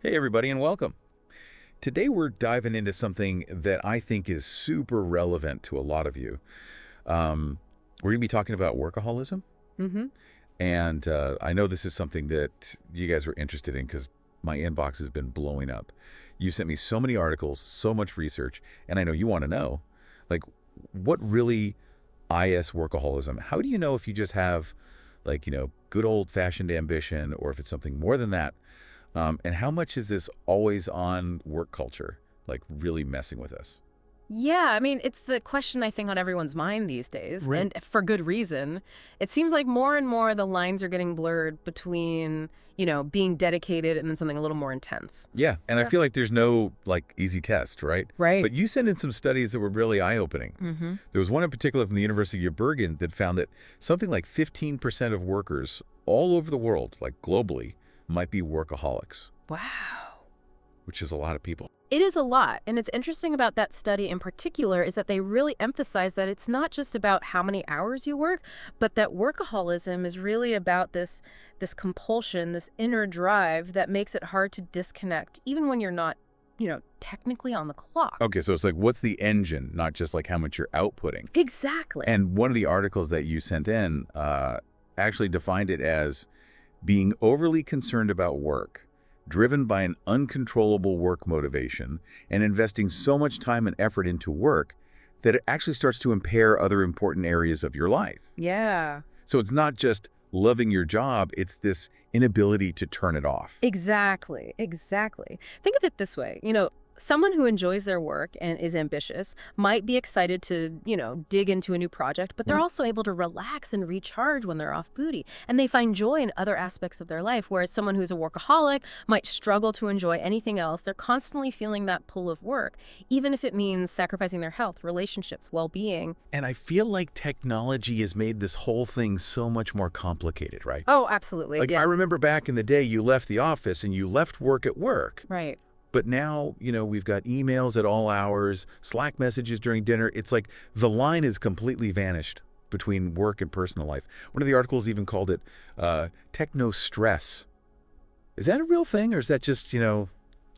Hey, everybody, and welcome. Today, we're diving into something that I think is super relevant to a lot of you. We're going to be talking about workaholism. Mm-hmm. And I know this is something that you guys are interested in because my inbox has been blowing up. You sent me so many articles, so much research, and I know you want to know, like, what really is workaholism? How do you know if you just have, good old-fashioned ambition or if it's something more than that? And how much is this always-on work culture, really messing with us? Yeah, I mean, it's the question I think on everyone's mind these days, Right. and for good reason. It seems like more and more the lines are getting blurred between, being dedicated and then something a little more intense. Yeah, and I Yeah. feel like there's no, easy test, right? Right. But you sent in some studies that were really eye-opening. Mm-hmm. There was one in particular from the University of Bergen that found that something like 15% of workers all over the world, like globally, might be workaholics, Wow. which is a lot of people. It is a lot. And it's interesting about that study in particular is that they really emphasize that it's not just about how many hours you work, but that workaholism is really about this compulsion, this inner drive that makes it hard to disconnect, even when you're not, technically on the clock. Okay, so it's like, what's the engine, not just like how much you're outputting. Exactly. And one of the articles that you sent in actually defined it as being overly concerned about work, driven by an uncontrollable work motivation, and investing so much time and effort into work that it actually starts to impair other important areas of your life. Yeah. So it's not just loving your job, it's this inability to turn it off. Exactly. Exactly. Think of it this way. Someone who enjoys their work and is ambitious might be excited to, dig into a new project, but they're Right. also able to relax and recharge when they're off duty. And they find joy in other aspects of their life, whereas someone who's a workaholic might struggle to enjoy anything else. They're constantly feeling that pull of work, even if it means sacrificing their health, relationships, well-being. And I feel like technology has made this whole thing so much more complicated, right? Oh, absolutely. Like, I Yeah. remember back in the day, you left the office and you left work at work. Right. But now, we've got emails at all hours, Slack messages during dinner. It's like the line is completely vanished between work and personal life. One of the articles even called it techno stress. Is that a real thing, or is that just,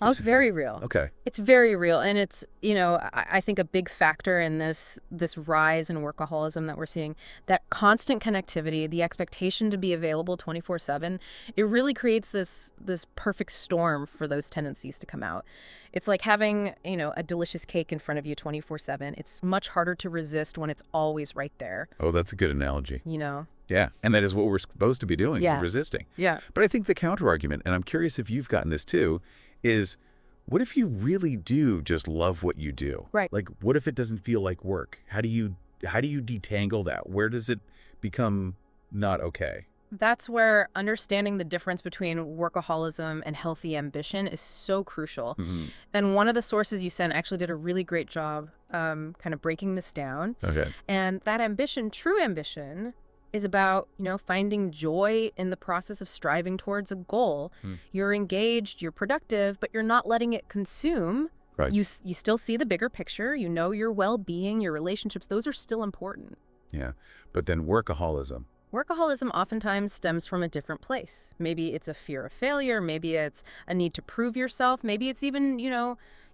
Oh, it's very real. Okay. It's very real, and it's, I think a big factor in this rise in workaholism that we're seeing, that constant connectivity, the expectation to be available 24/7, it really creates this perfect storm for those tendencies to come out. It's like having, a delicious cake in front of you 24/7. It's much harder to resist when it's always right there, Oh, that's a good analogy. you know? Yeah. And that is what we're supposed to be doing, Yeah. resisting. Yeah. But I think the counter argument, and I'm curious if you've gotten this too, is what if you really do just love what you do? Right. Like, what if it doesn't feel like work? How do you detangle that? Where does it become not okay? That's where understanding the difference between workaholism and healthy ambition is so crucial. Hmm. And one of the sources you sent actually did a really great job kind of breaking this down. Okay. And that ambition, true ambition, is about, finding joy in the process of striving towards a goal. Hmm. You're engaged, you're productive, but you're not letting it consume. Right. You still see the bigger picture. Your well-being, your relationships, those are still important. Yeah. But then workaholism. Workaholism oftentimes stems from a different place. Maybe it's a fear of failure. Maybe it's a need to prove yourself. Maybe it's even,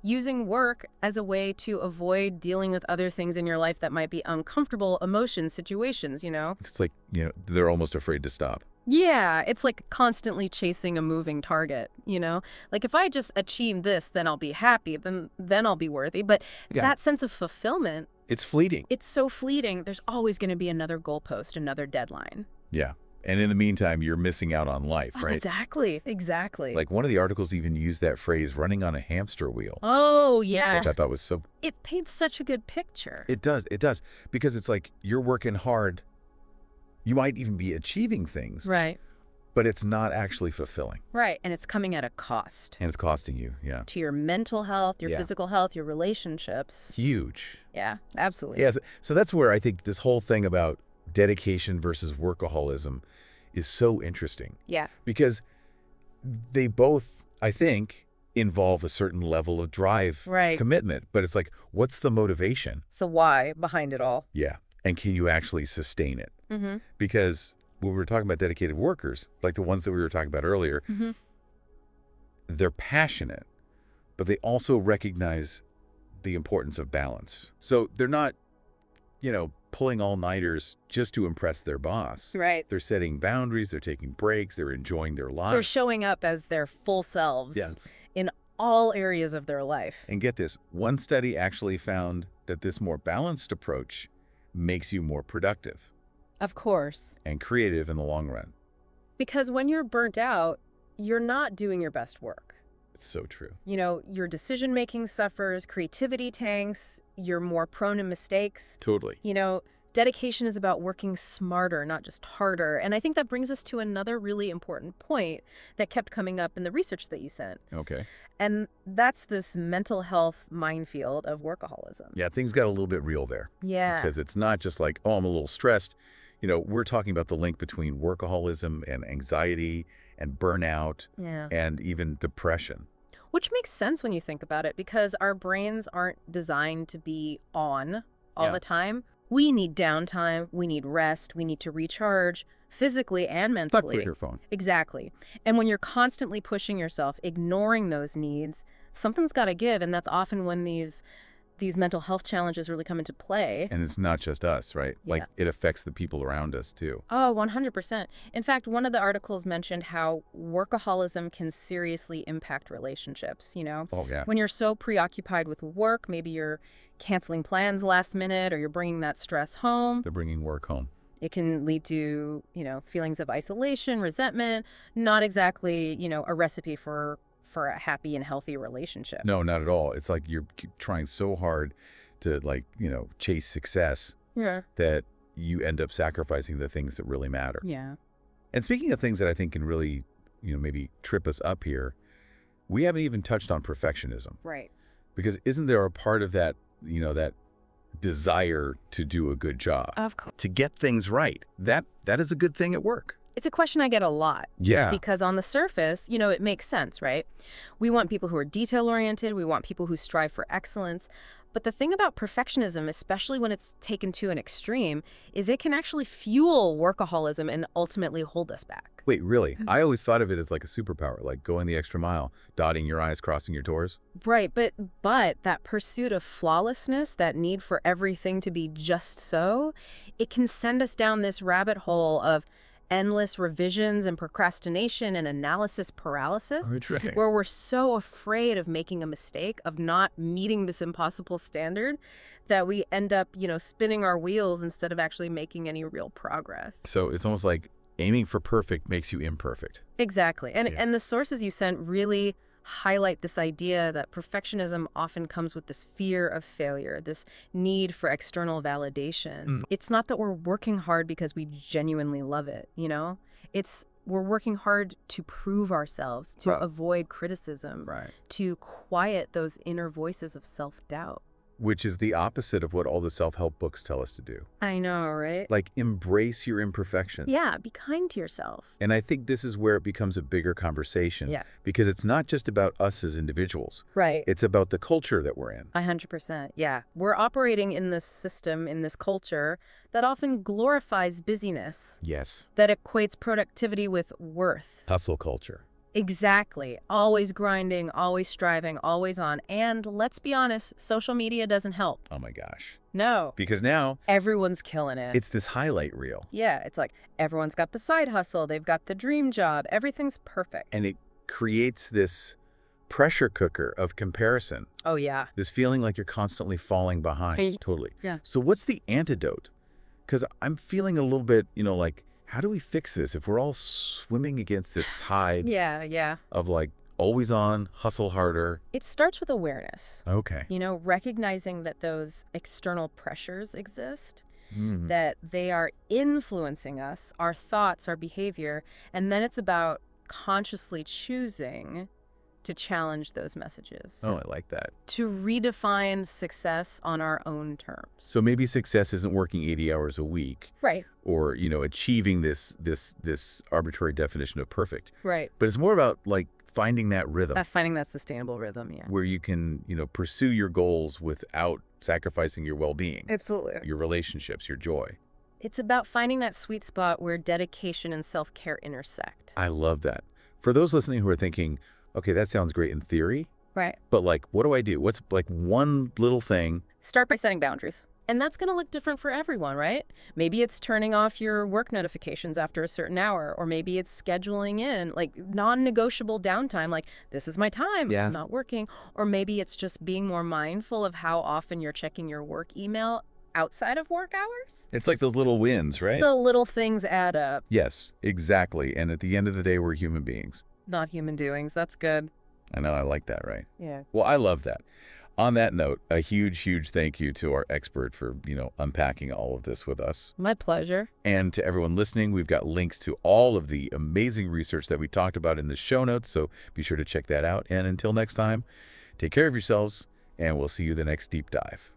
using work as a way to avoid dealing with other things in your life that might be uncomfortable emotions, situations. It's like, they're almost afraid to stop. Yeah, it's like constantly chasing a moving target. Like if I just achieve this, then I'll be happy, then I'll be worthy. But Yeah. that sense of fulfillment, It's fleeting. it's so fleeting. There's always going to be another goalpost, another deadline. Yeah. And in the meantime, you're missing out on life, Oh, right? exactly. Exactly. Like one of the articles even used that phrase, running on a hamster wheel, Oh, yeah. which I thought was so... It paints such a good picture. It does. It does. Because it's like you're working hard. You might even be achieving things, Right. but it's not actually fulfilling. Right. And it's coming at a cost And it's costing you. Yeah. to your mental health, your Yeah. physical health, your relationships. Huge. Yeah, absolutely. Yes. So that's where I think this whole thing about dedication versus workaholism is so interesting. Yeah. Because they both, I think, involve a certain level of drive, Right. commitment. But it's like, what's the motivation? So why behind it all? Yeah. And can you actually sustain it? Mm-hmm. Because when we were talking about dedicated workers, like the ones that we were talking about earlier, Mm-hmm. they're passionate, but they also recognize the importance of balance. So they're not, pulling all-nighters just to impress their boss. Right. They're setting boundaries, they're taking breaks, they're enjoying their They're lives. showing up as their full selves Yeah. in all areas of their life. And get this, one study actually found that this more balanced approach makes you more productive Of course. and creative in the long run. Because when you're burnt out, you're not doing your best work. It's so true. Your decision-making suffers, creativity tanks, you're more prone to mistakes. Totally. Dedication is about working smarter, not just harder. And I think that brings us to another really important point that kept coming up in the research that you sent. Okay. And that's this mental health minefield of workaholism. Yeah, things got a little bit real there. Yeah. Because it's not just like, oh, I'm a little stressed. We're talking about the link between workaholism and anxiety and burnout Yeah. and even depression. Which makes sense when you think about it, because our brains aren't designed to be on all Yeah. the time. We need downtime, we need rest, we need to recharge physically and Not mentally. for your phone. Exactly. And when you're constantly pushing yourself, ignoring those needs, something's got to give, and that's often when these mental health challenges really come into play. And it's not just us, right? Yeah. Like, it affects the people around us, too. Oh, 100%. In fact, one of the articles mentioned how workaholism can seriously impact relationships, Oh, yeah. When you're so preoccupied with work, maybe you're canceling plans last minute or you're bringing that stress home. They're bringing work home. It can lead to, feelings of isolation, resentment, not exactly, a recipe for a happy and healthy relationship. No, not at all. It's like you're trying so hard to, chase success Yeah. that you end up sacrificing the things that really matter. Yeah. And speaking of things that I think can really, maybe trip us up here, we haven't even touched on perfectionism. Right. Because isn't there a part of that, that desire to do a good job, Of course. to get things right? That is a good thing at work. It's a question I get a lot. Yeah. Because on the surface, it makes sense, right? We want people who are detail-oriented. We want people who strive for excellence. But the thing about perfectionism, especially when it's taken to an extreme, is it can actually fuel workaholism and ultimately hold us back. Wait, really? I always thought of it as like a superpower, like going the extra mile, dotting your I's, crossing your T's. Right, but that pursuit of flawlessness, that need for everything to be just so, it can send us down this rabbit hole of endless revisions and procrastination and analysis paralysis, where we're so afraid of making a mistake, of not meeting this impossible standard, that we end up, spinning our wheels instead of actually making any real progress. So it's almost like aiming for perfect makes you imperfect. Exactly. And Yeah. and the sources you sent really highlight this idea that perfectionism often comes with this fear of failure, this need for external validation. It's not that we're working hard because we genuinely love it, we're working hard to prove ourselves, to Right. avoid criticism, Right. to quiet those inner voices of self-doubt. Which is the opposite of what all the self-help books tell us to do. I know, right? Like, embrace your imperfections. Yeah, be kind to yourself. And I think this is where it becomes a bigger conversation. Yeah. Because it's not just about us as individuals. Right. It's about the culture that we're in. 100%. Yeah. We're operating in this system, in this culture that often glorifies busyness, Yes. that equates productivity with worth. Hustle culture. Exactly. Always grinding, always striving, always on. And let's be honest, social media doesn't help. Oh my gosh. No. Because now Everyone's killing it. it's this highlight reel. Yeah, it's like everyone's got the side hustle, they've got the dream job, everything's perfect. And it creates this pressure cooker of comparison. Oh, yeah. This feeling like you're constantly falling behind. Hey. Totally. Yeah. So what's the antidote? Because I'm feeling a little bit, like, how do we fix this if we're all swimming against this tide Yeah. of always on, hustle harder? It starts with awareness. Okay. Recognizing that those external pressures exist, Mhm. that they are influencing us, our thoughts, our behavior, and then it's about consciously choosing to challenge those messages, Oh, I like that. to redefine success on our own terms. So maybe success isn't working 80 hours a week Right, or, achieving this arbitrary definition of perfect. right. But it's more about finding that rhythm Finding that sustainable rhythm, yeah. where you can, pursue your goals without sacrificing your well-being, Absolutely. your relationships, your joy. It's about finding that sweet spot where dedication and self-care intersect. I love that. For those listening who are thinking, Okay, that sounds great in theory, Right. but like, what do I do? What's like one little thing? Start by setting boundaries. And that's going to look different for everyone, right? Maybe it's turning off your work notifications after a certain hour, or maybe it's scheduling in like non-negotiable downtime, like this is my time, Yeah. I'm not working. Or maybe it's just being more mindful of how often you're checking your work email outside of work hours. It's like those little wins, right? The little things add up, Yes, exactly. And at the end of the day, we're human beings. not human doings. That's good. I know, I like that, right? Yeah. Well, I love that. On that note, a huge, huge thank you to our expert for, unpacking all of this with us. My pleasure. And to everyone listening, we've got links to all of the amazing research that we talked about in the show notes, so be sure to check that out. And until next time, take care of yourselves, and we'll see you the next deep dive.